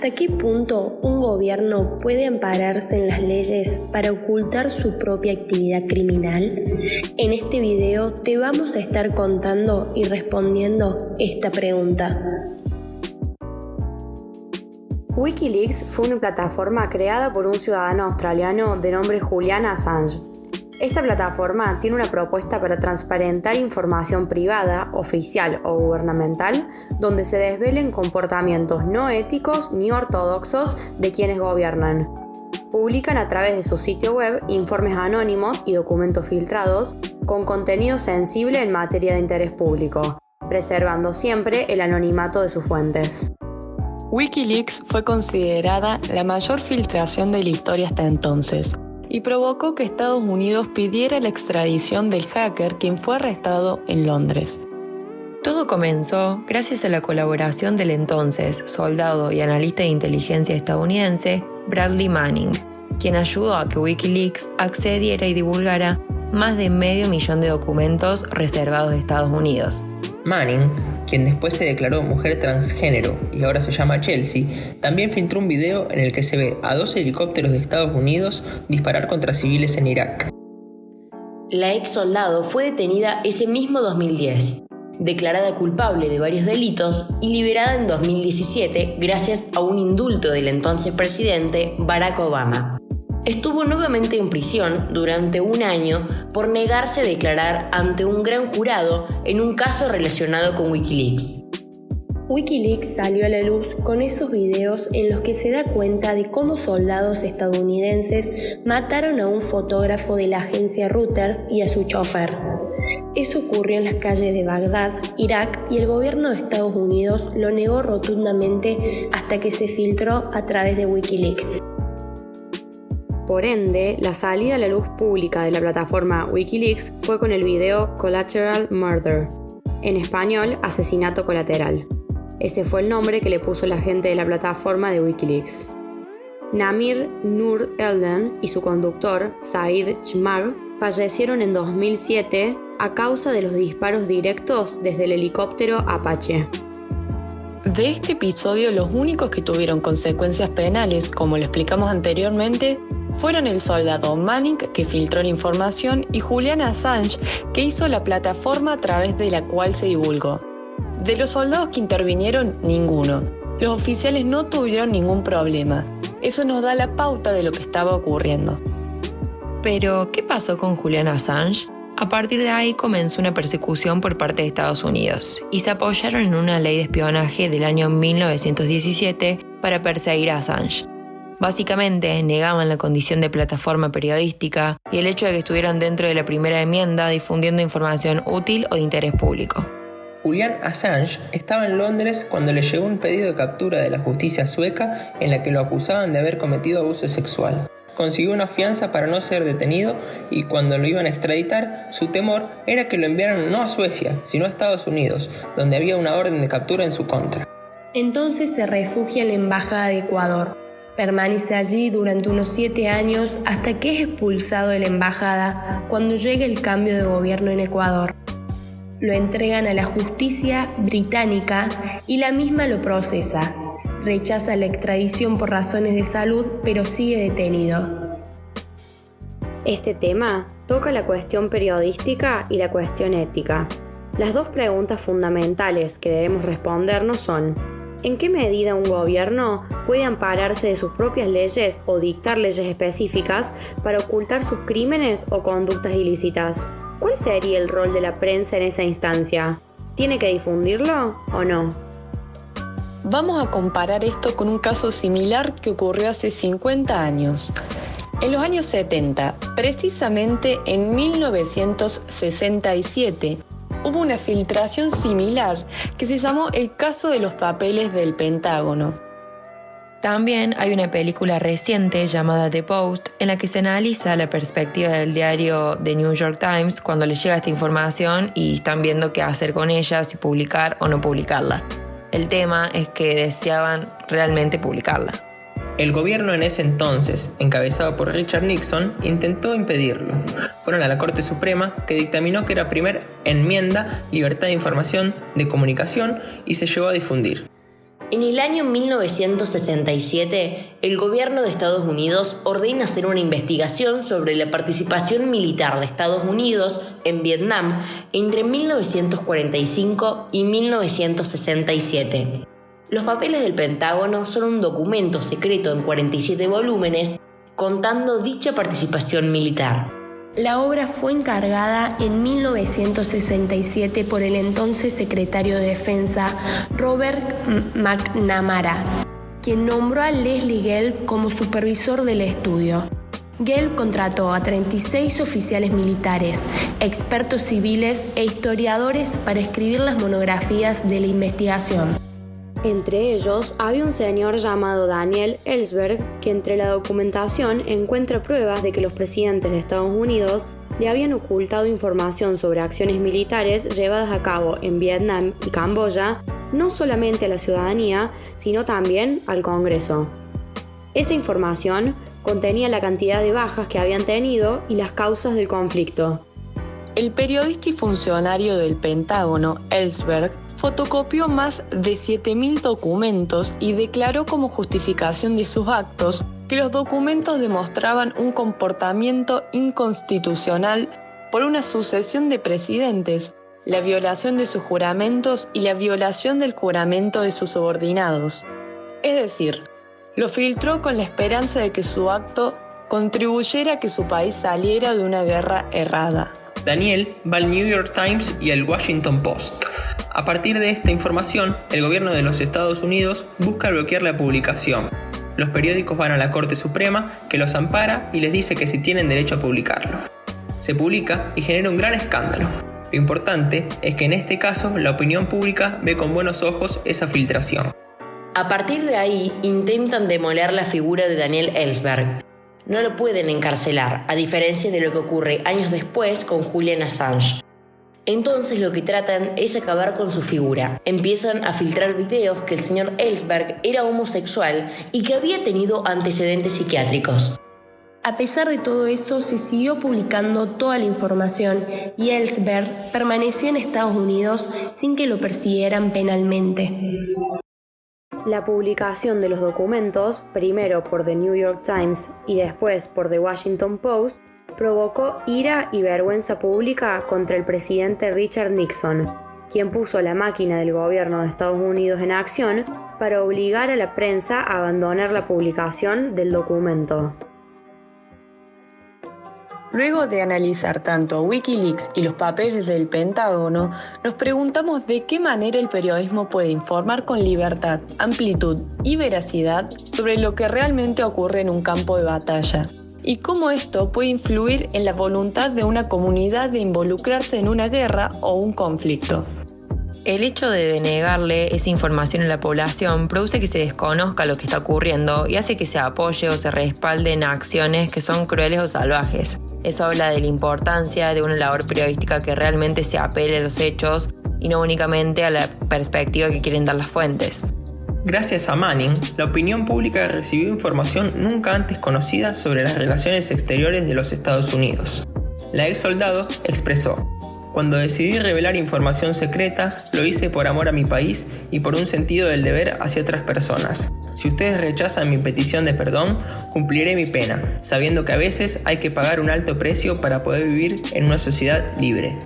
¿Hasta qué punto un gobierno puede ampararse en las leyes para ocultar su propia actividad criminal? En este video te vamos a estar contando y respondiendo esta pregunta. Wikileaks fue una plataforma creada por un ciudadano australiano de nombre Julian Assange. Esta plataforma tiene una propuesta para transparentar información privada, oficial o gubernamental, donde se desvelen comportamientos no éticos ni ortodoxos de quienes gobiernan. Publican a través de su sitio web informes anónimos y documentos filtrados con contenido sensible en materia de interés público, preservando siempre el anonimato de sus fuentes. Wikileaks fue considerada la mayor filtración de la historia hasta entonces y provocó que Estados Unidos pidiera la extradición del hacker quien fue arrestado en Londres. Todo comenzó gracias a la colaboración del entonces soldado y analista de inteligencia estadounidense Bradley Manning, quien ayudó a que Wikileaks accediera y divulgara más de 500.000 de documentos reservados de Estados Unidos. Manning, quien después se declaró mujer transgénero y ahora se llama Chelsea, también filtró un video en el que se ve a 2 helicópteros de Estados Unidos disparar contra civiles en Irak. La ex soldado fue detenida ese mismo 2010, declarada culpable de varios delitos y liberada en 2017 gracias a un indulto del entonces presidente Barack Obama. Estuvo nuevamente en prisión durante 1 año por negarse a declarar ante un gran jurado en un caso relacionado con Wikileaks. Wikileaks salió a la luz con esos videos en los que se da cuenta de cómo soldados estadounidenses mataron a un fotógrafo de la agencia Reuters y a su chofer. Eso ocurrió en las calles de Bagdad, Irak, y el gobierno de Estados Unidos lo negó rotundamente hasta que se filtró a través de Wikileaks. Por ende, la salida a la luz pública de la plataforma Wikileaks fue con el video Collateral Murder, en español, asesinato colateral. Ese fue el nombre que le puso la gente de la plataforma de Wikileaks. Namir Nur Elden y su conductor, Said Chmar, fallecieron en 2007 a causa de los disparos directos desde el helicóptero Apache. De este episodio, los únicos que tuvieron consecuencias penales, como lo explicamos anteriormente, fueron el soldado Manning, que filtró la información, y Julian Assange, que hizo la plataforma a través de la cual se divulgó. De los soldados que intervinieron, ninguno. Los oficiales no tuvieron ningún problema. Eso nos da la pauta de lo que estaba ocurriendo. Pero, ¿qué pasó con Julian Assange? A partir de ahí comenzó una persecución por parte de Estados Unidos y se apoyaron en una ley de espionaje del año 1917 para perseguir a Assange. Básicamente, negaban la condición de plataforma periodística y el hecho de que estuvieran dentro de la primera enmienda difundiendo información útil o de interés público. Julian Assange estaba en Londres cuando le llegó un pedido de captura de la justicia sueca en la que lo acusaban de haber cometido abuso sexual. Consiguió una fianza para no ser detenido y cuando lo iban a extraditar, su temor era que lo enviaran no a Suecia, sino a Estados Unidos, donde había una orden de captura en su contra. Entonces se refugia en la Embajada de Ecuador. Permanece allí durante unos 7 años hasta que es expulsado de la embajada cuando llega el cambio de gobierno en Ecuador. Lo entregan a la justicia británica y la misma lo procesa. Rechaza la extradición por razones de salud, pero sigue detenido. Este tema toca la cuestión periodística y la cuestión ética. Las dos preguntas fundamentales que debemos respondernos son: ¿en qué medida un gobierno puede ampararse de sus propias leyes o dictar leyes específicas para ocultar sus crímenes o conductas ilícitas? ¿Cuál sería el rol de la prensa en esa instancia? ¿Tiene que difundirlo o no? Vamos a comparar esto con un caso similar que ocurrió hace 50 años. En los años 70, precisamente en 1967, hubo una filtración similar que se llamó el caso de los papeles del Pentágono. También hay una película reciente llamada The Post en la que se analiza la perspectiva del diario The New York Times cuando les llega esta información y están viendo qué hacer con ella, si publicar o no publicarla. El tema es que deseaban realmente publicarla. El gobierno en ese entonces, encabezado por Richard Nixon, intentó impedirlo. Fueron a la Corte Suprema, que dictaminó que era primer enmienda, libertad de información, de comunicación, y se llevó a difundir. En el año 1967, el gobierno de Estados Unidos ordena hacer una investigación sobre la participación militar de Estados Unidos en Vietnam entre 1945 y 1967. Los papeles del Pentágono son un documento secreto en 47 volúmenes contando dicha participación militar. La obra fue encargada en 1967 por el entonces secretario de Defensa Robert McNamara, quien nombró a Leslie Gelb como supervisor del estudio. Gelb contrató a 36 oficiales militares, expertos civiles e historiadores para escribir las monografías de la investigación. Entre ellos había un señor llamado Daniel Ellsberg que entre la documentación encuentra pruebas de que los presidentes de Estados Unidos le habían ocultado información sobre acciones militares llevadas a cabo en Vietnam y Camboya, no solamente a la ciudadanía, sino también al Congreso. Esa información contenía la cantidad de bajas que habían tenido y las causas del conflicto. El periodista y funcionario del Pentágono, Ellsberg, fotocopió más de 7.000 documentos y declaró como justificación de sus actos que los documentos demostraban un comportamiento inconstitucional por una sucesión de presidentes, la violación de sus juramentos y la violación del juramento de sus subordinados. Es decir, lo filtró con la esperanza de que su acto contribuyera a que su país saliera de una guerra errada. Daniel va al New York Times y al Washington Post. A partir de esta información, el gobierno de los Estados Unidos busca bloquear la publicación. Los periódicos van a la Corte Suprema, que los ampara y les dice que sí tienen derecho a publicarlo. Se publica y genera un gran escándalo. Lo importante es que en este caso la opinión pública ve con buenos ojos esa filtración. A partir de ahí, intentan demoler la figura de Daniel Ellsberg. No lo pueden encarcelar, a diferencia de lo que ocurre años después con Julian Assange. Entonces lo que tratan es acabar con su figura. Empiezan a filtrar videos que el señor Ellsberg era homosexual y que había tenido antecedentes psiquiátricos. A pesar de todo eso, se siguió publicando toda la información y Ellsberg permaneció en Estados Unidos sin que lo persiguieran penalmente. La publicación de los documentos, primero por The New York Times y después por The Washington Post, provocó ira y vergüenza pública contra el presidente Richard Nixon, quien puso la máquina del gobierno de Estados Unidos en acción para obligar a la prensa a abandonar la publicación del documento. Luego de analizar tanto Wikileaks y los papeles del Pentágono, nos preguntamos de qué manera el periodismo puede informar con libertad, amplitud y veracidad sobre lo que realmente ocurre en un campo de batalla, y cómo esto puede influir en la voluntad de una comunidad de involucrarse en una guerra o un conflicto. El hecho de denegarle esa información a la población produce que se desconozca lo que está ocurriendo y hace que se apoye o se respalde en acciones que son crueles o salvajes. Eso habla de la importancia de una labor periodística que realmente se apele a los hechos y no únicamente a la perspectiva que quieren dar las fuentes. Gracias a Manning, la opinión pública recibió información nunca antes conocida sobre las relaciones exteriores de los Estados Unidos. La ex soldado expresó: "Cuando decidí revelar información secreta, lo hice por amor a mi país y por un sentido del deber hacia otras personas. Si ustedes rechazan mi petición de perdón, cumpliré mi pena, sabiendo que a veces hay que pagar un alto precio para poder vivir en una sociedad libre".